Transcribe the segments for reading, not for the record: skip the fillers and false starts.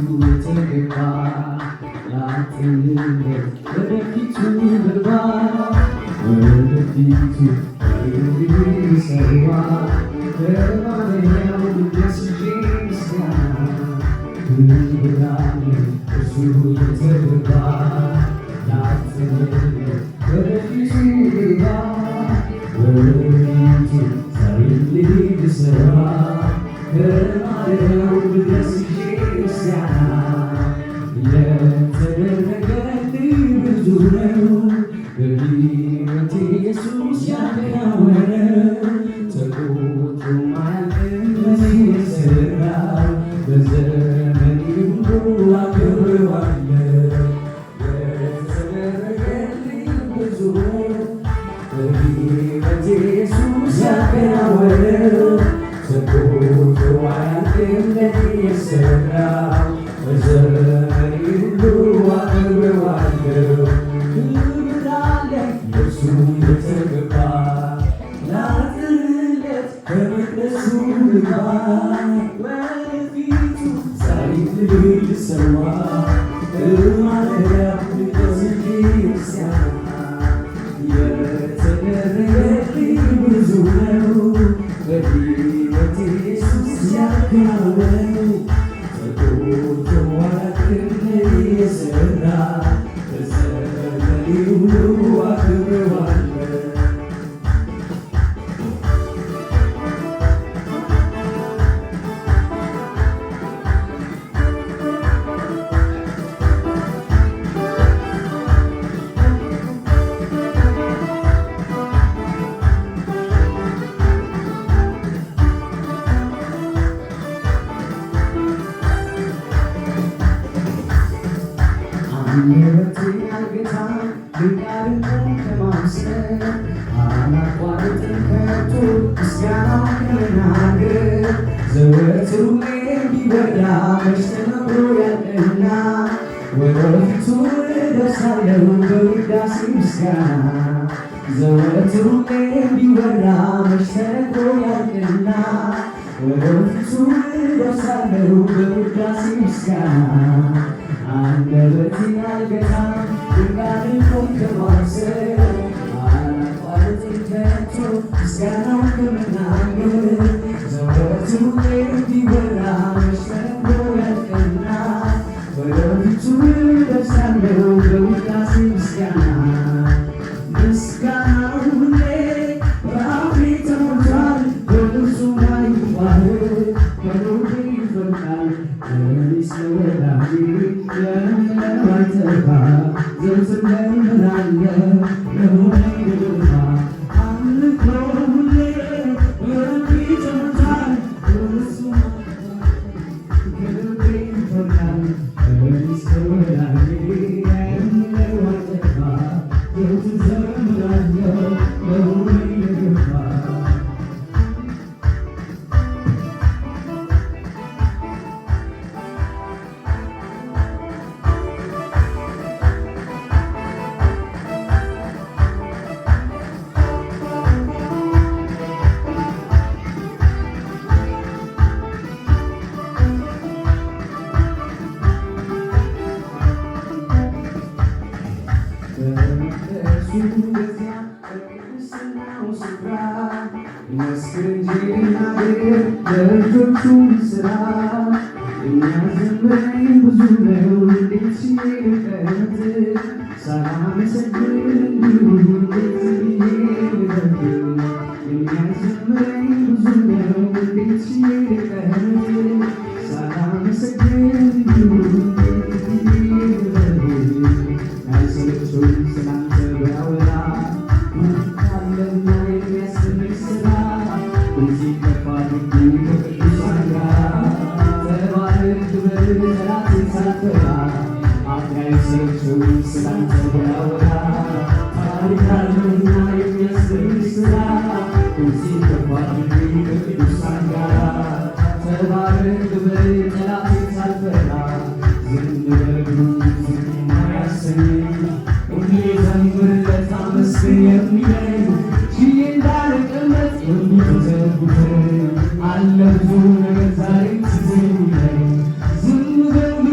የተገባ ላትልለት ወደፊቱ ገባ ወደፊቱ ሰዋ በማለኛው ደስጄ ምስጋና ብርሃን እሱ የተገባ ላትልለት ወደፊቱ ገባ ወደፊቱ ሳይልድ ሰዋ በማለኛው ደስጄ ምስጋና የተደረገልኝ ብዙ ነው በሕይወቴ ኢየሱስ ያከናወነው ተቆጥሮ ማያልቅ ለእኔ የሠራው በዘመኔ ሁሉ አከብረዋለሁ። የተደረገልኝ ብዙ ነው በሕይወቴ ኢየሱስ ያከናወነው ተቆጥሮ ማያልቅ ለእኔ የሠራው በዘመኔ ሁሉ አከብረዋለሁ። እሱ የተገባ ላጥንለት ከመቅደሱ ልግባ ወደፊቱ ሳይል ልሰዋ በማደሪያው ልቀስፍ ምስጋና የተደረገልኝ ብዙ ነው በሕይወቴ ኢየሱስ ያከናወነው ተቆጥሮ አያልቅም ለእኔ የሠራ በዘመኔ ሁሉ አከብረዋለሁ። አንደበቴን አልገታም ልቃልን ከማመስገን አላቋርጥም ከቶ ምስጋናውን ከመናገር ዘወትር እንዲበራ መች ተነግሮ ያልቅና ወደፊቱ እደርሳለሁ በውዳሴ ምስጋና ዘወትር እንዲበራ መች ተነግሮ ያልቅና ወደፊቱ እደርሳለሁ በውዳሴ ምስጋና አንደበቴን አልገታም ልቃልን ከማመስገን አላቋርጥም ከቶ ምስጋናውን ከመናገር ዘወትር እንዲበራ መች ተነግሮ ያልቅና ወደፊቱ እደርሳለሁ በውዳሴ ምስጋና ምስጋናው ሁሌ በአፌ ተሞልቷል በልብሱ ላይ ባህር ከኖሬ ይፈልቃል እኔስ ለወዳጄ የምለው አይጠፋ ዘወትር እለምናለሁ ለሆነኝ ግርማ አምልኮ ሁሌ በአፌ ተሞልቷል በልብሱ ከኖሬ ይፈልቃል እኔስ ለወዳጄ የምለው አይጠፋ ዘወትር እለምናለሁ ለሆነኝ ግርማ በመቅደሱ በዚያ በቅድስናው ስፍራ መስክር እንጂ ልናገር ለእጆቹ ሥራ የሚያዘምረኝ ብዙ ነው እንዴት ችዬ ልቀመጥ ሳላመሰግን እንዲሁ እንዴት ብዬ ልለፍ የሚያዘምረኝ ብዙ ነው እንዴት ችዬ ልቀመጥ ሳላመሰግን እንዲሁ እንዴት ብዬ ልለፍ አይሰለቸውም ስላንተ ባወራ አለና የሚያስደንቅ ሥራ በዚህ ከፍ አድርጌ ከቅዱሳን ጋር ተባረክ ክበር ጠላቴን ሳልፈራ አፌ አይሰለቸውም ስላንተ ባወራ ታሪክ አለና የሚያስደንቅ ሥራ በዚህ ከፍ አድርጌ ከቅዱሳን ጋር ተባረክ ክበር ጠላቴን ሳልፈራ ዝም በሉ ሁሌ ዘምርለት አመስግን የሚለኝ ችዬ እንዳልቀመጥ የሚተዘጉት አለ ብዙ ነገር ዛሬ ትዝ የሚለኝ ዝም በሉ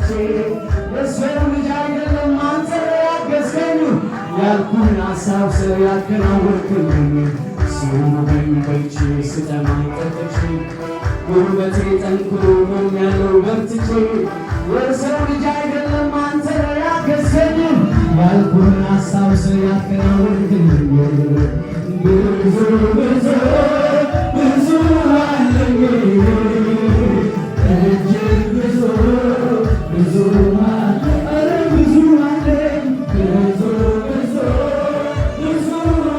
በርትቼ የሰው ልጅ አይደለም አንተ ያገዝከኝ ያልኩህን ሀሳብ ሰው ያከናወንክልኝ ሲርበኝ በልቼ ስጠማኝ ጠጥቼ ጉልበቴ ጠንክሮ ሆኛለሁ በርትቼ የሰው ልጅ አይደለም አንተ ያገዝከኝ ያልኩህን ሀሳብ ሰው ያከናወንክልኝ ብዙ ብዙ ብዙ አለኝ እጅግ ብዙ ብዙ ኧረ ብዙ አለኝ ብዙ ብዙ ብዙ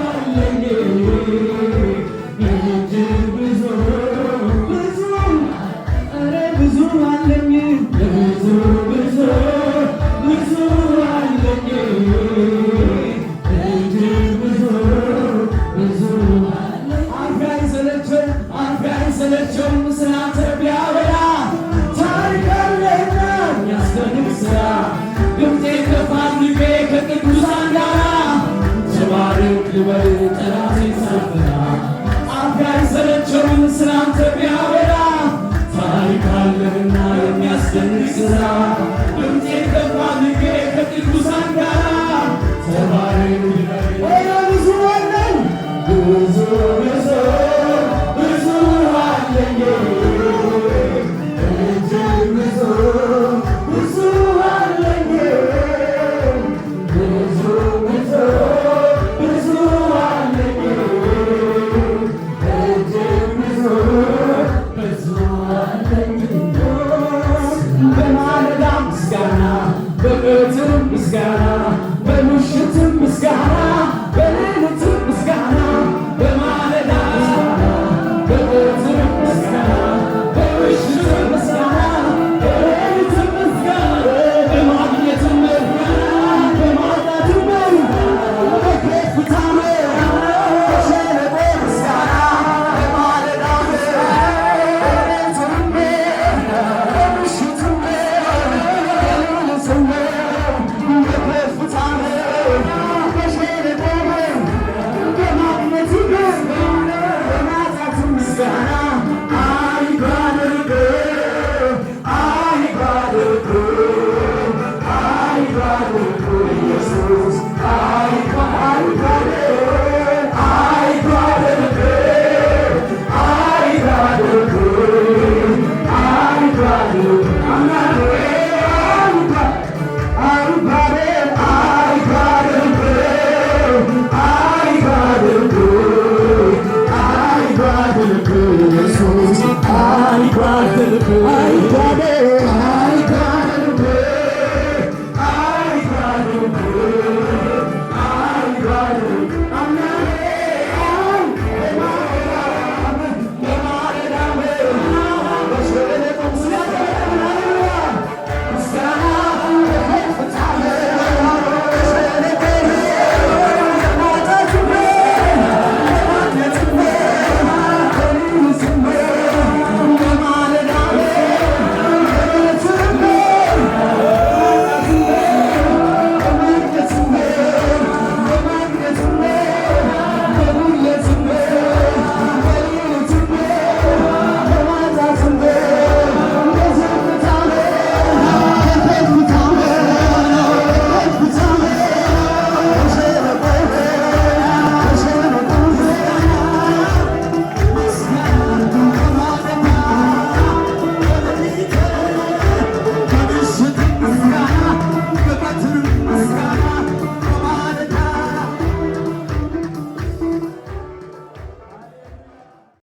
አለኝ እጅግ ብዙ ብዙ ኧረ ብዙ አለኝ ብዙ ብዙ ብዙ አለኝ እጅግ ብዙ ብዙ አይሰለቸውም ስላንተ ቢያወራ ታሪክ አለኝና የሚያስደንቅ ሥራ ድምፄን ከፍ አድርጌ ከቅዱሳን ጋራ ተባረክ ልበል ጠላቴን ሳልፈራ አፌ አይሰለቸውም ስላንተ ቢያወራ ታሪክ አለኝና የሚያስደንቅ ሥራ ድምፄን ከፍ አድርጌ ከቅዱሳን ጋራ ተባረክ ልበል ብዙ አለኝ ብዙ ብዙ ምስጋና በምሽትም ምስጋና በሌሊትም ምስጋና በማለዳ በቀትርም ምስጋና በምሽትም ምስጋና በሌሊትም ምስጋና በማግኘትም በማጣትም በከፍታም በሸለቆ ምስጋና በማለዳ በሌሊትም በምሽትም በሌሊትም I got it.